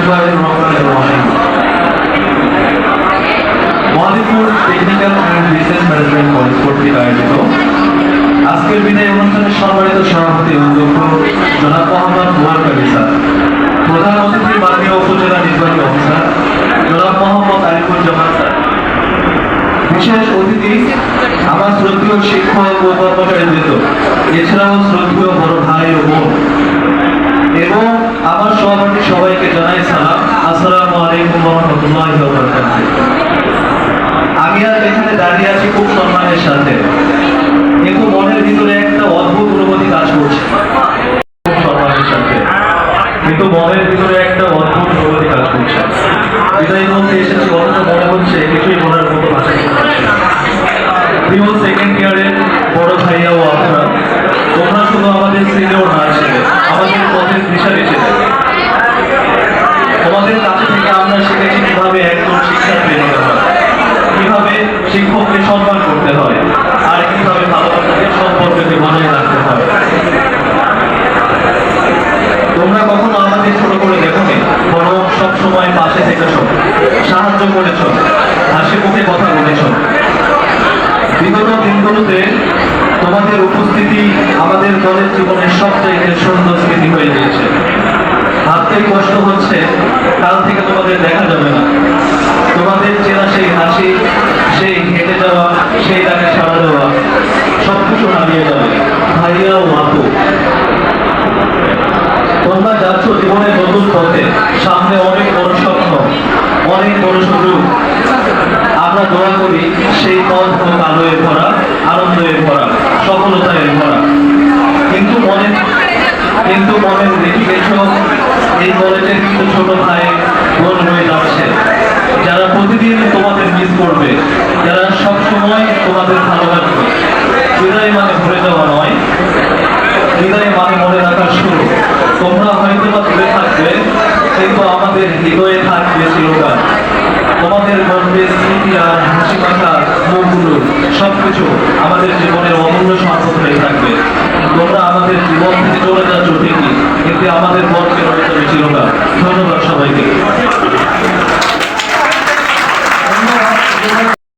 বিসমিল্লাহিররহমানিররহিম। Mahadevpur technical and business management college কর্তৃক আয়োজিত আজকের বিদায় অনুষ্ঠানের সম্মানিত সভাপতি অধ্যক্ষ জনাব মোহাম্মদ বুয়ার কবির স্যার, প্রধান অতিথি মাননীয় উপজেলা নির্বাহী অফিসার জনাব মোহাম্মদ আরিফুজ্জামান স্যার, বিশেষ অতিথি আমার শ্রদ্ধেয় শিক্ষক ও কর্মচারীবৃন্দ, এছাড়াও শ্রদ্ধেয় বড় ভাই ও বোন এবং আমার সহপাঠী সবাইকে জানাই সালাম। আসসালামু আলাইকুম ওয়া রাহমাতুল্লাহি ওয়া বারাকাতুহু। আমি আজ এখানে দাঁড়িয়ে আছি খুব সম্মানের সাথে, কিন্তু মনের ভিতরে একটা অদ্ভুত অনুভূতি কাজ করছে। খুব সম্মানের সাথে, কিন্তু মনের ভিতরে একটা অদ্ভুত অনুভূতি কাজ করছে। বিদায় বলতে এসেছি, অথচ মনে হচ্ছে কিছুই বলার মতো ভাষা না। প্রিয় সেকেন্ড ইয়ারের বড় ভাইয়া ও আপনারা, তোমরা শুধু আমাদের সিনিয়র না ছিলে, আমাদের পথের দিশারি ছিলে। তোমাদের কাছে থেকে আমরা শিখেছি কিভাবে একজন শিক্ষার্থী হতে হয়, কিভাবে শিক্ষককে সম্মান করতে হয়, আর কিভাবে ভালোবাসাকে সম্পর্ককে বজায় রাখতে হয়। তোমরা কখনো আমাদের ছোট করে দেখোনি, বরং সবসময় পাশে থেকেছ, সাহায্য করেছ, হাসি মুখে কথা বলেছ। বিগত দিনগুলোতে তোমাদের উপস্থিতি আমাদের কলেজ জীবনের সবচাইতে সুন্দর স্মৃতি হয়ে গিয়েছে। ভাবতেই কষ্ট হচ্ছে কাল থেকে তোমাদের দেখা যাবে না। তোমাদের চেনা সেই হাসি, সেই হেঁটে যাওয়া, সেই ডাকে সাড়া দেওয়া, সবকিছু হারিয়ে যাবে ভাইয়া ও আপু। তোমরা যাচ্ছ জীবনের নতুন পথে, সামনে অনেক বড় স্বপ্ন, অনেক বড় সুযোগ। আমরা দোয়া করি সেই পথ হোক আলোয় ভরা, আনন্দের ভরা, সফলতায় ভরা। কিন্তু মনে রেখে গেছ, এই কলেজের কিছু ছোট ভাই বোন হয়ে যাচ্ছে, যারা প্রতিদিন তোমাদের মিস করবে, যারা সবসময় তোমাদের ভালোবাসবে। বিদায় মানে ভুলে যাওয়া নয়, বিদায় মানে মনে রাখার শুরু। তোমরা হয়তো বা দূরে থাকবে, কিন্তু আমাদের হৃদয়ে থাকবে চিরকাল। তোমাদের গর্বে স্মৃতি আর হাসি মাখা মুখগুলো সবকিছু আমাদের জীবনের অমূল্য সম্পদ হয়ে থাকবে। তোমরা আমাদের জীবন থেকে চলে যাচ্ছ ঠিকই, কিন্তু আমাদের গর্বে রয়ে যাবে চিরকাল। ধন্যবাদ সবাইকে।